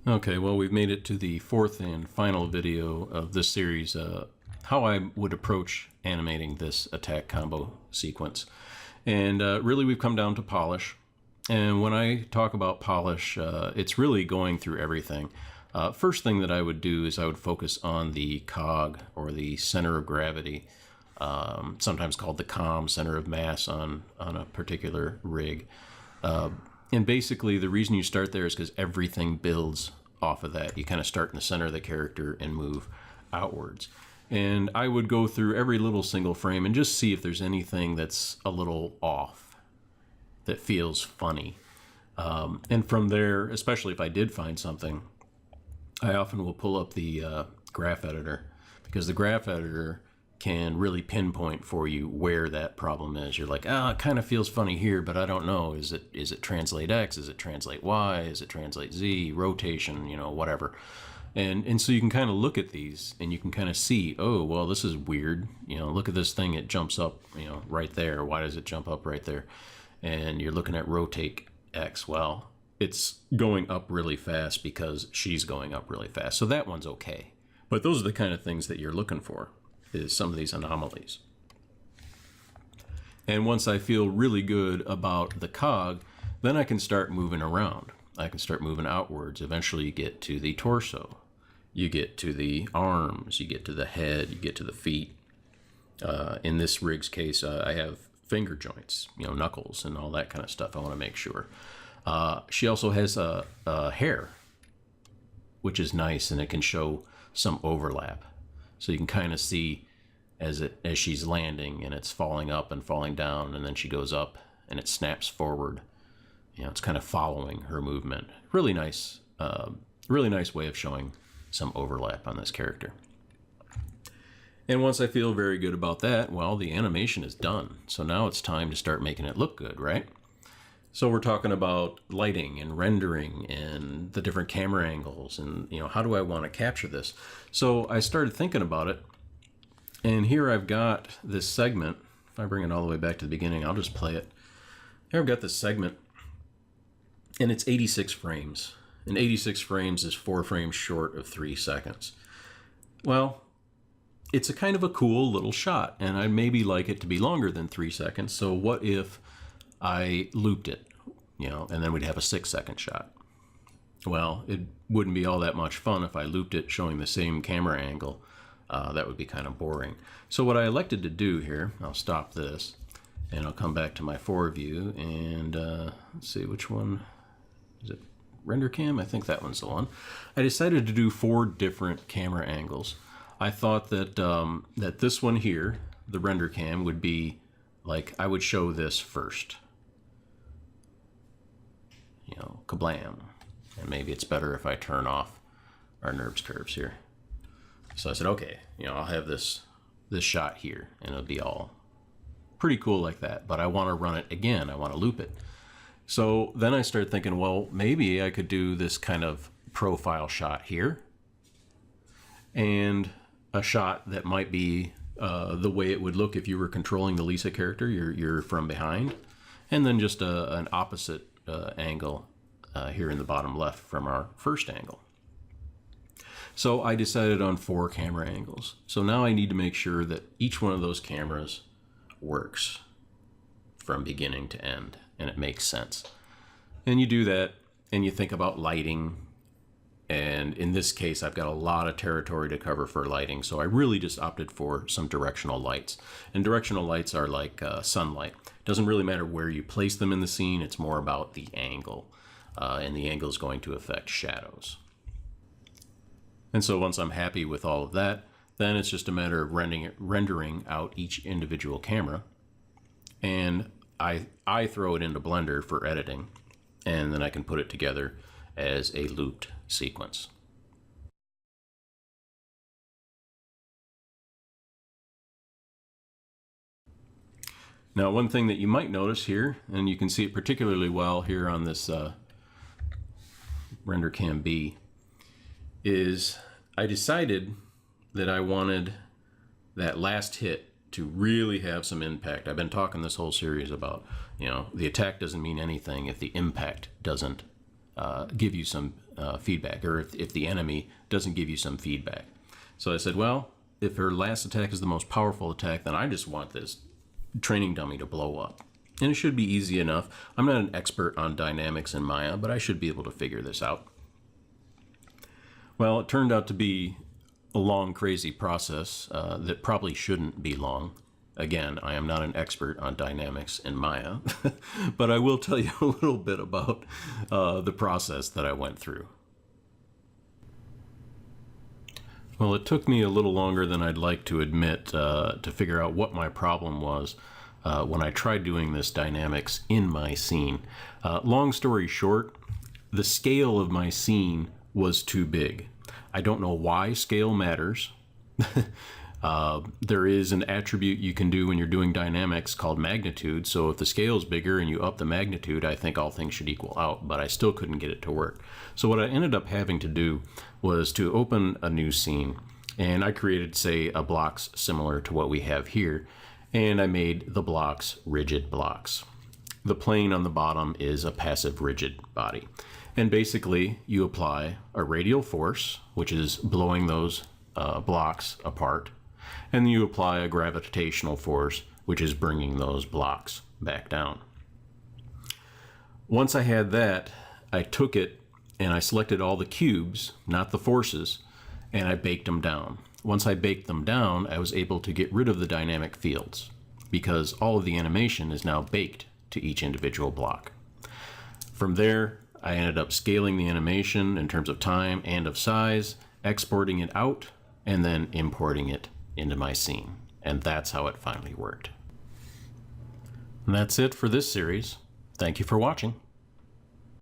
Okay, well, we've made it to the fourth and final video of this series, how I would approach animating this attack combo sequence. And really we've come down to polish. And when I talk about polish, it's really going through everything. First thing that I would do is I would focus on the cog, or the center of gravity, sometimes called the COM, center of mass on a particular rig. And basically the reason you start there is because everything builds off of that. You kind of start in the center of the character and move outwards. And I would go through every little single frame and just see if there's anything that's a little off, that feels funny. And from there, especially if I did find something, I often will pull up the graph editor, because the graph editor can really pinpoint for you where that problem is. You're like, it kind of feels funny here, but I don't know. Is it translate X? Is it translate Y? Is it translate Z? Rotation, whatever. And so you can kind of look at these and you can kind of see, oh, well, this is weird. Look at this thing. It jumps up, right there. Why does it jump up right there? And you're looking at rotate X. Well, it's going up really fast because she's going up really fast. So that one's okay. But those are the kind of things that you're looking for, is some of these anomalies. And once I feel really good about the cog, then I can start moving around. I can start moving outwards. Eventually you get to the torso, you get to the arms, you get to the head, you get to the feet. In this rig's case, I have finger joints, knuckles and all that kind of stuff. I want to make sure. She also has a hair, which is nice, and it can show some overlap. So you can kind of see as she's landing and it's falling up and falling down, and then she goes up and it snaps forward. It's kind of following her movement. Really nice way of showing some overlap on this character. And once I feel very good about that, well, the animation is done. So now it's time to start making it look good, right? So we're talking about lighting and rendering and the different camera angles and, how do I want to capture this? So I started thinking about it, and here I've got this segment. If I bring it all the way back to the beginning, I'll just play it. Here I've got this segment, and it's 86 frames. And 86 frames is 4 frames short of 3 seconds. Well, it's a kind of a cool little shot, and I maybe like it to be longer than 3 seconds. So what if I looped it, and then we'd have a 6-second shot? Well, it wouldn't be all that much fun if I looped it showing the same camera angle. That would be kind of boring. So what I elected to do here, I'll stop this and I'll come back to my 4 view, and let's see, which one is it? Render cam? I think that one's the one. I decided to do 4 different camera angles. I thought that that this one here, the render cam, would be like, I would show this first. Kablam. And maybe it's better if I turn off our NURBS curves here. So I said, okay, I'll have this shot here, and it'll be all pretty cool like that. But I want to run it again. I want to loop it. So then I started thinking, well, maybe I could do this kind of profile shot here, and a shot that might be the way it would look if you were controlling the Lisa character. You're from behind, and then just an opposite angle here in the bottom left from our first angle. So I decided on 4 camera angles. So now I need to make sure that each one of those cameras works from beginning to end, and it makes sense. And you do that, and you think about lighting. And in this case, I've got a lot of territory to cover for lighting, so I really just opted for some directional lights. And directional lights are like sunlight. It doesn't really matter where you place them in the scene, it's more about the angle. And the angle is going to affect shadows. And so once I'm happy with all of that, then it's just a matter of rendering out each individual camera. And I throw it into Blender for editing, and then I can put it together as a looped sequence. Now, one thing that you might notice here, and you can see it particularly well here on this Render Cam B, is I decided that I wanted that last hit to really have some impact. I've been talking this whole series about, the attack doesn't mean anything if the impact doesn't give you some feedback, or if the enemy doesn't give you some feedback. So I said, well, if her last attack is the most powerful attack, then I just want this training dummy to blow up. And it should be easy enough. I'm not an expert on dynamics in Maya, but I should be able to figure this out. Well, it turned out to be a long, crazy process that probably shouldn't be long. Again, I am not an expert on dynamics in Maya, but I will tell you a little bit about the process that I went through. Well, it took me a little longer than I'd like to admit to figure out what my problem was when I tried doing this dynamics in my scene. Long story short, the scale of my scene was too big. I don't know why scale matters. There is an attribute you can do when you're doing dynamics called magnitude. So if the scale is bigger and you up the magnitude, I think all things should equal out, but I still couldn't get it to work. So what I ended up having to do was to open a new scene, and I created, say, a blocks similar to what we have here, and I made the blocks rigid blocks. The plane on the bottom is a passive rigid body. And basically you apply a radial force, which is blowing those blocks apart, and you apply a gravitational force, which is bringing those blocks back down. Once I had that, I took it and I selected all the cubes, not the forces, and I baked them down. Once I baked them down, I was able to get rid of the dynamic fields because all of the animation is now baked to each individual block. From there, I ended up scaling the animation in terms of time and of size, exporting it out, and then importing it into my scene. And that's how it finally worked. And that's it for this series. Thank you for watching.